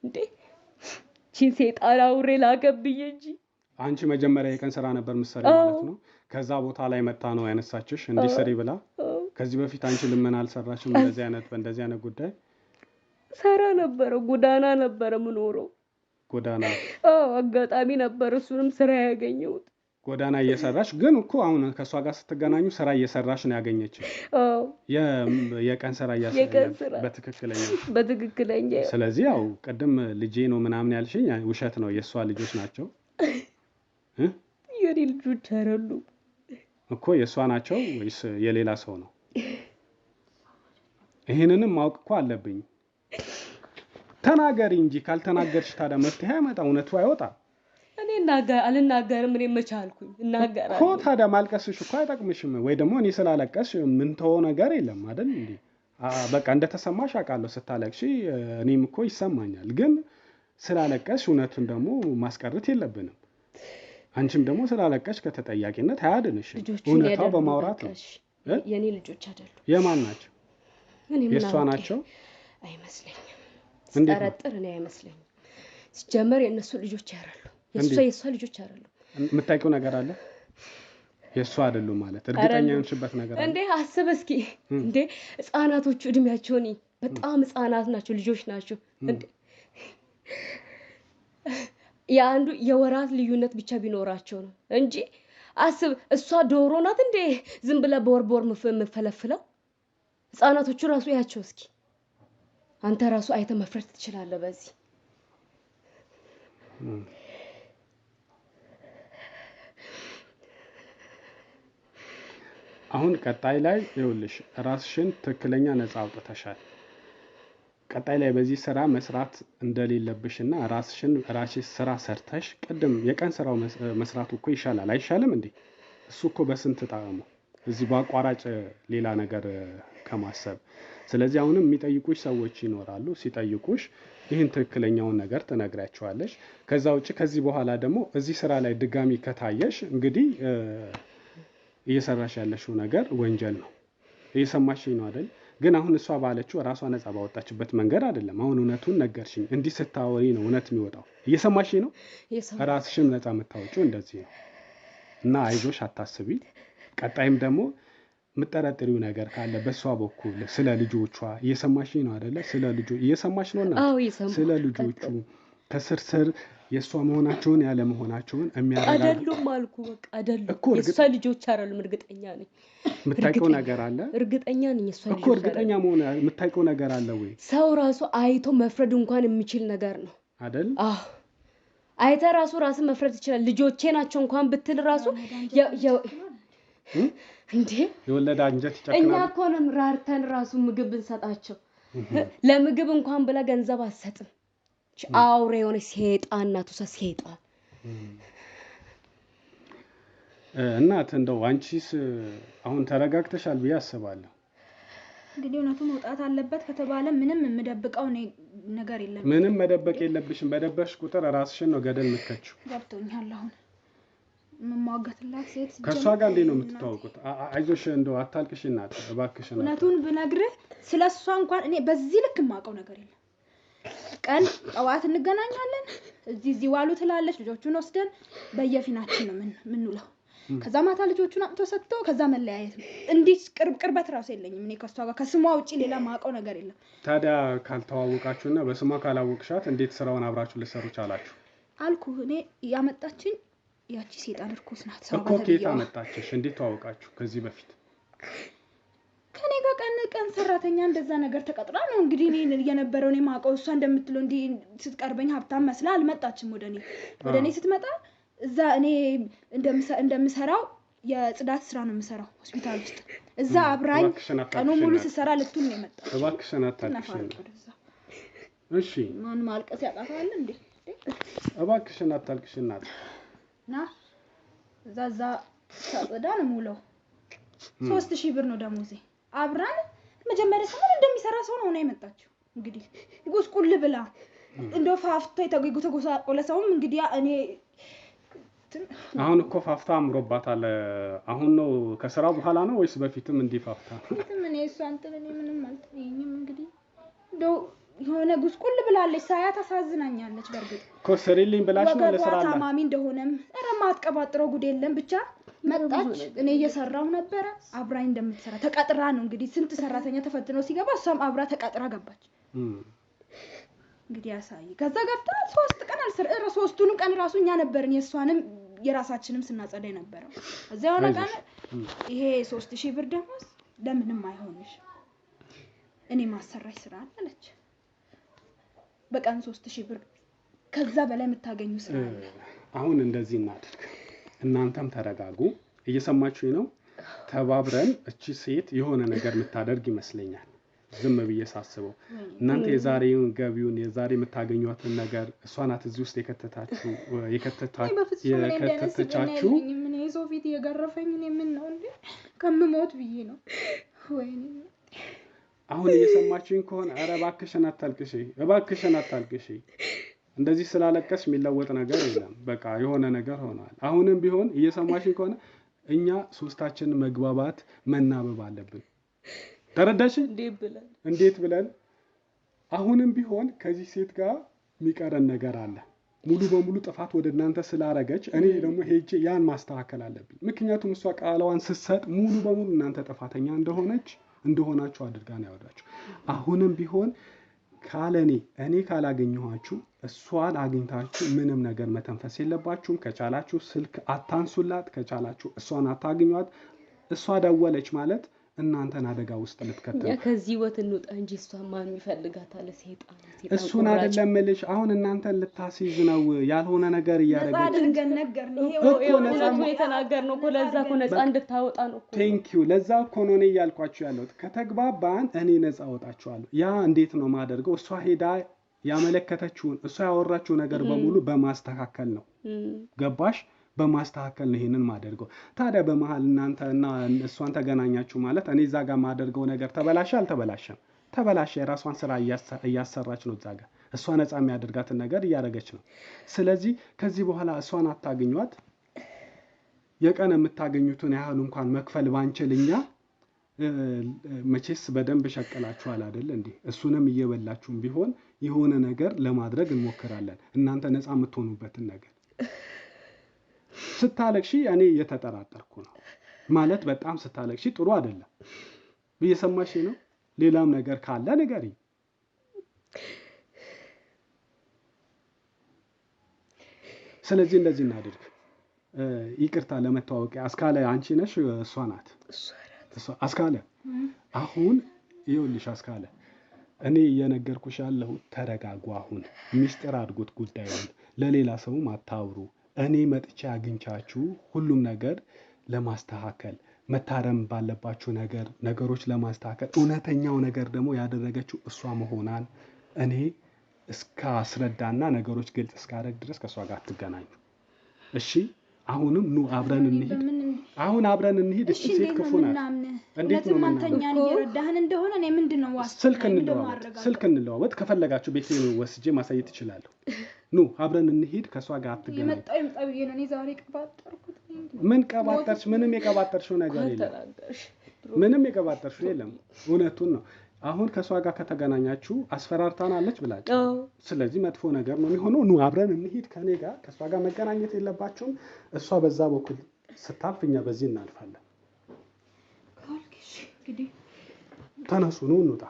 [SPEAKER 2] እንዴ ሰይጣን አውሬ ላገብኝ እንጂ
[SPEAKER 3] አንቺ መጀመሪያ የቀን ስራ ነበር መሰለኝ ማለት ነው ከዛ ቦታ ላይ መጣ ነው ያነሳችሽ እንዲሰሪ ብላ ከዚህ በፊት አንቺ ልመና አልሰራሽም በእንደዚህ አይነት ጉዳይ
[SPEAKER 2] ሰራ ነበር ጎዳና ነበር ምኖረው
[SPEAKER 3] ጎዳና
[SPEAKER 2] አጋጣሚ ነበር እሱንም ስራ ያገኘሁት
[SPEAKER 3] ጎዳና እየሰራሽ ግን እኮ አሁን ከሷ ጋር ስትገናኙ ስራ እየሰራሽ ነው ያገኘችው የቀን ስራ
[SPEAKER 2] በትክክለኛ
[SPEAKER 3] ስለዚህ ያው ቀደም ልጄ ነው ምናምን ያልሽኝ ውሸት ነው የሷ ልጆች ናቸው
[SPEAKER 2] የኔ ልጆች አይደሉም
[SPEAKER 3] እኮ የእሷ ናቸው ወይስ የሌላ ሰው ነው? ይሄንንም ማወቅ እኮ አለብኝ። ተናገሪ እንጂ ካልተናገርሽ ታዲያ መፍትሄ አይመጣ፣ እውነቱ አይወጣ።
[SPEAKER 2] እኔ አልናገርም። እኔ መቻልኩኝ እናገራለሁ
[SPEAKER 3] እኮ። ታዲያ ማልቀስሽ እኮ አይጠቅምሽም። ወይ ደግሞ እኔ ስላለቀስሽ ምን ተወው ነገር የለም አይደል እንዴ? በቃ እንደተሰማሽ አውቃለሁ ስታለቅሺ፣ እኔም እኮ ይሰማኛል። ግን ስላለቀስሽ እውነቱን ደግሞ ማስቀረት የለብንም። አንቺም ደግሞ ስላለቀስሽ ከተጠያቂነት አያድንሽም። እውነታው በማውራት ነው።
[SPEAKER 2] የኔ ልጆች አይደሉም።
[SPEAKER 3] የማን ናቸው? የእሷ ናቸው
[SPEAKER 2] አይመስለኝም። ስጠረጥር እኔ አይመስለኝም። ሲጀመር የእነሱ ልጆች አይደሉም። የእሷ ልጆች አይደሉም።
[SPEAKER 3] የምታውቂው ነገር አለ? የእሷ አይደሉም ማለት እርግጠኛ የሆንሽበት ነገር አለ
[SPEAKER 2] እንዴ? አስብ እስኪ እንዴ! ህፃናቶቹ እድሜያቸውን በጣም ህፃናት ናቸው፣ ልጆች ናቸው እንዴ! የአንዱ የወራት ልዩነት ብቻ ቢኖራቸው ነው እንጂ አስብ። እሷ ዶሮ ናት እንዴ ዝም ብላ በወር የምፈለፍለው? ህፃናቶቹ ራሱ ያቸው እስኪ። አንተ ራሱ አይተ መፍረድ ትችላለህ በዚህ።
[SPEAKER 3] አሁን ቀጣይ ላይ ይኸውልሽ ራስሽን ትክክለኛ ነፃ አውጥተሻል። ቀጣይ ላይ በዚህ ስራ መስራት እንደሌለብሽና ራስሽ ስራ ሰርተሽ ቅድም የቀን ስራው መስራቱ እኮ ይሻላል አይሻልም እንዴ? እሱ እኮ በስንት ጣዕሙ እዚህ በአቋራጭ ሌላ ነገር ከማሰብ። ስለዚህ አሁንም የሚጠይቁሽ ሰዎች ይኖራሉ። ሲጠይቁሽ ይህን ትክክለኛውን ነገር ትነግራቸዋለሽ። ከዛ ውጭ ከዚህ በኋላ ደግሞ እዚህ ስራ ላይ ድጋሚ ከታየሽ እንግዲህ እየሰራሽ ያለሽው ነገር ወንጀል ነው። እየሰማሽኝ ነው አይደል? ግን አሁን እሷ ባለችው ራሷ ነፃ ባወጣችበት መንገድ አይደለም። አሁን እውነቱን ነገርሽኝ። እንዲህ ስታወሪ ነው እውነት የሚወጣው። እየሰማሽኝ ነው? ራስሽም ነፃ የምታወጪው እንደዚህ ነው። እና አይዞሽ፣ አታስቢ። ቀጣይም ደግሞ የምጠረጥሪው ነገር ካለ በሷ በኩል ስለ ልጆቿ እየሰማሽኝ ነው አይደለ? ስለ ልጆች እየሰማሽ ነው? ስለ ልጆቹ ከስር የሷ መሆናቸውን ያለ መሆናቸውን የሚያረጋግጥ
[SPEAKER 2] አይደሉም አልኩ። በቃ አይደሉም። የሷ ልጆች አይደሉም። እርግጠኛ ነኝ።
[SPEAKER 3] የምታውቂው ነገር አለ?
[SPEAKER 2] እርግጠኛ ነኝ የሷ ልጆች
[SPEAKER 3] እኮ እርግጠኛ መሆን የምታውቂው ነገር አለ ወይ?
[SPEAKER 2] ሰው ራሱ አይቶ መፍረድ እንኳን የሚችል ነገር ነው
[SPEAKER 3] አይደል?
[SPEAKER 2] አይተ ራስን መፍረድ ይችላል። ልጆቼ ናቸው እንኳን ብትል ራሱ እንዴ
[SPEAKER 3] የወለደ አንጀት ይጨክናል።
[SPEAKER 2] እኛ እኮ ነን ራርተን ራሱ ምግብ እንሰጣቸው። ለምግብ እንኳን ብላ ገንዘብ አትሰጥም። አውሬ የሆነ ሴጣን ናት። ሴጣን
[SPEAKER 3] እናት እንደው አንቺስ አሁን ተረጋግተሻል ብዬ አስባለሁ።
[SPEAKER 1] እንግዲህ እውነቱ መውጣት አለበት ከተባለ ምንም የምደብቀው ነገር የለም።
[SPEAKER 3] ምንም መደበቅ የለብሽም። በደበሽ ቁጥር ራስሽን ነው ገደል የምትከቺው።
[SPEAKER 1] ገብቶኛል። አሁን የምሟገትላት ሴት
[SPEAKER 3] ከሷ ጋር እንዴት ነው የምትተዋወቁት? አይዞሽ እንደው አታልቅሽ እናት እባክሽ።
[SPEAKER 1] እውነቱን ብነግርህ ስለሷ እንኳን እኔ በዚህ ልክ የማውቀው ነገር የለም። ቀን ጠዋት እንገናኛለን። እዚህ ዋሉ ትላለች። ልጆቹን ወስደን በየፊናችን ነው ምንውለው። ከዛ ማታ ልጆቹን አጥቶ ሰጥቶ ከዛ መለያየት ነው። እንዲህ ቅርበት ራሱ የለኝም እኔ ከሷ ጋር። ከስሟ ውጪ ሌላ ማውቀው ነገር የለም።
[SPEAKER 3] ታዲያ ካልተዋወቃችሁና በስሟ ካላወቅሻት እንዴት ስራውን አብራችሁ ልትሰሩ ቻላችሁ?
[SPEAKER 1] አልኩ እኔ ያመጣችኝ ያቺ ሴጣን እርኩስ ናት።
[SPEAKER 3] እኮ ከየት አመጣችሽ? እንዴት ተዋወቃችሁ ከዚህ በፊት?
[SPEAKER 1] ከኔ ጋር ቀን ሰራተኛ እንደዛ ነገር ተቀጥራ ነው እንግዲህ እኔ የነበረው። እኔ ማውቀው እሷ እንደምትለው እንዲህ ስትቀርበኝ ሀብታም መስላ አልመጣችም። ወደኔ ስትመጣ እዛ እኔ እንደምሰራው የጽዳት ስራ ነው የምሰራው ሆስፒታል ውስጥ። እዛ አብራኝ ቀኑ ሙሉ ስሰራ ልትል ነው የመጣው።
[SPEAKER 3] እባክሽን አታልቅሽ። እሺ
[SPEAKER 1] ማን ማልቀስ ያቃታል እንዴ?
[SPEAKER 3] እባክሽን አታልቅሽ እናት።
[SPEAKER 1] ና እዛ ሳጽዳ ነው ሙሉ 3000 ብር ነው ደሞዜ። አብራን መጀመሪያ ሰሞን እንደሚሰራ ሰው ነው የመጣችው። እንግዲህ ጉስቁል ብላ እንደው ፋፍታ የተጎሳቆለ ሰውም እንግዲህ እኔ
[SPEAKER 3] አሁን እኮ ፋፍታ አምሮባታል። አሁን ነው ከስራው በኋላ ነው ወይስ በፊትም እንዲህ ፋፍታ?
[SPEAKER 1] ምን እሱ አንተ ምንም አልተኝም። እንግዲህ እንደው የሆነ ጉስቁል ብላለች። ሳያት አሳዝናኛለች። በርግጥ
[SPEAKER 3] ኮሰሪልኝ ብላሽ ነው ለስራ አለ
[SPEAKER 1] ታማሚ እንደሆነም ማትቀባጥረው ጉድ የለም። ብቻ መጣች። እኔ እየሰራው ነበረ። አብራኝ እንደምትሰራ ተቀጥራ ነው እንግዲህ። ስንት ሰራተኛ ተፈትነው ሲገባ እሷም አብራ ተቀጥራ ገባች። እንግዲህ ያሳይ። ከዛ ገብታ 3 ቀን አልሰራ። 3ቱን ቀን ራሱ እኛ ነበርን የሷንም የራሳችንም ስናጸዳ የነበረው። እዛው ሆነ ቀን ይሄ 3000 ብር ደሞዝ ለምንም አይሆንሽ፣ እኔ ማሰራሽ ስራ አለች። በቀን 3000 ብር ከዛ በላይ የምታገኙ ስራ አለ።
[SPEAKER 3] አሁን እንደዚህ እናድርግ። እናንተም ተረጋጉ። እየሰማችሁኝ ነው? ተባብረን እቺ ሴት የሆነ ነገር የምታደርግ ይመስለኛል ዝም ብዬ ሳስበው እናንተ የዛሬውን ገቢውን የዛሬ የምታገኙትን ነገር እሷ ናት እዚህ ውስጥ የከተተቻችሁ
[SPEAKER 1] ምን የሰው ፊት የገረፈኝ እኔ ምን ነው እንዴ ከምሞት ብዬ ነው ወይኔ
[SPEAKER 3] አሁን እየሰማችሁኝ ከሆነ ኧረ እባክሽን አታልቅሺ እንደዚህ ስላለቀስ የሚለወጥ ነገር የለም በቃ የሆነ ነገር ሆኗል አሁንም ቢሆን እየሰማችሁኝ ከሆነ እኛ ሶስታችን መግባባት መናበብ አለብን ተረዳሽ እንዴት ብለን አሁንም ቢሆን ከዚህ ሴት ጋር የሚቀረን ነገር አለ ሙሉ በሙሉ ጥፋት ወደ እናንተ ስላረገች እኔ ደግሞ ሄጄ ያን ማስተካከል አለብኝ ምክንያቱም እሷ ቃሏን ስትሰጥ ሙሉ በሙሉ እናንተ ጥፋተኛ እንደሆናችሁ አድርጋ ነው ያወራችሁ አሁንም ቢሆን ካለኔ እኔ ካላገኘኋችሁ እሷን አግኝታችሁ ምንም ነገር መተንፈስ የለባችሁም ከቻላችሁ ስልክ አታንሱላት ከቻላችሁ እሷን አታግኟት እሷ ደወለች ማለት እናንተን አደጋ ውስጥ ልትከተሉ
[SPEAKER 2] ያ ከዚህ ወት እንውጣ እንጂ እሷን ማን ይፈልጋታል ሰይጣን
[SPEAKER 3] እሱን አይደለም ልጅ አሁን እናንተን ልታስይዝ ነው ያልሆነ ነገር ያደረገች
[SPEAKER 1] አድርገን ነገር ነው
[SPEAKER 2] እውነቱን የተናገርነው እኮ ለዛ እኮ ነፃ እንድታወጣ ነው እኮ
[SPEAKER 3] ቴንኪው ለዛ እኮ ነው እኔ ያልኳችሁ ያለሁት ከተግባባን እኔ ነፃ አወጣችኋለሁ ያ እንዴት ነው ማደርገው እሷ ሄዳ ያመለከተችውን እሷ ያወራችው ነገር በሙሉ በማስተካከል ነው ገባሽ በማስተካከል ነው ይሄንን ማደርገው ታዲያ በመሃል እናንተና እሷን ተገናኛችሁ ማለት እኔ እዛ ጋር ማደርገው ነገር ተበላሸ የራሷን ስራ እያሰራች ነው እዛ ጋር እሷ ነፃ የሚያደርጋትን ነገር እያደረገች ነው ስለዚህ ከዚህ በኋላ እሷን አታገኟት የቀን የምታገኙትን ያህል እንኳን መክፈል ባንችልኛ መቼስ በደንብ ሸቀላችኋል አይደል እንዴ እሱንም እየበላችሁም ቢሆን የሆነ ነገር ለማድረግ እንሞክራለን እናንተ ነፃ የምትሆኑበትን ነገር ስታለቅሺ እኔ እየተጠራጠርኩ ነው ማለት በጣም ስታለቅሺ ጥሩ አይደለም እየሰማሽ ነው ሌላም ነገር ካለ ንገሪኝ ስለዚህ እንደዚህ እናድርግ ይቅርታ ለመተዋወቂያ አስካለ አንቺ ነሽ እሷ ናት አስካለ አሁን ይኸውልሽ አስካለ እኔ እየነገርኩሽ ያለው ተረጋጉ አሁን ሚስጥር አድርጉት ጉዳዩን ለሌላ ሰውም አታውሩ እኔ መጥቼ አግኝቻችሁ ሁሉም ነገር ለማስተካከል መታረም ባለባችሁ ነገሮች ለማስተካከል እውነተኛው ነገር ደግሞ ያደረገችው እሷ መሆናን እኔ እስካስረዳና ነገሮች ግልጽ እስካደረግ ድረስ ከሷ ጋር አትገናኙ እሺ አሁንም ኑ አብረን እንሂድ እሺ ሴት ክፉ ናት እንዴት ነው
[SPEAKER 1] ማንተኛን እየረዳህን እንደሆነ እኔ ምንድነው
[SPEAKER 3] ስልክ እንለዋወጥ ከፈለጋችሁ ቤቴ ወስጄ ማሳየት ይችላልው ኑ አብረን እንሂድ ከሷ ጋር አትገናኙ
[SPEAKER 1] የመጣው ይምጣብዬ ነው እኔ ዛሬ ቀባጠርኩት
[SPEAKER 3] ምን ቀባጠርሽ ምንም የቀባጠርሽው ነገር የለም እውነቱን ነው አሁን ከሷ ጋር ከተገናኛችሁ አስፈራርታናለች ብላችሁ ስለዚህ መጥፎ ነገር ነው የሚሆነው ኑ አብረን እንሂድ ከኔ ጋር ከሷ ጋር መገናኘት የለባችሁም እሷ በዛ በኩል ስታልፍኛ በዚህ እናልፋለን
[SPEAKER 1] ካልክሽ እንግዲህ
[SPEAKER 3] ተነሱ ኑ እንውጣ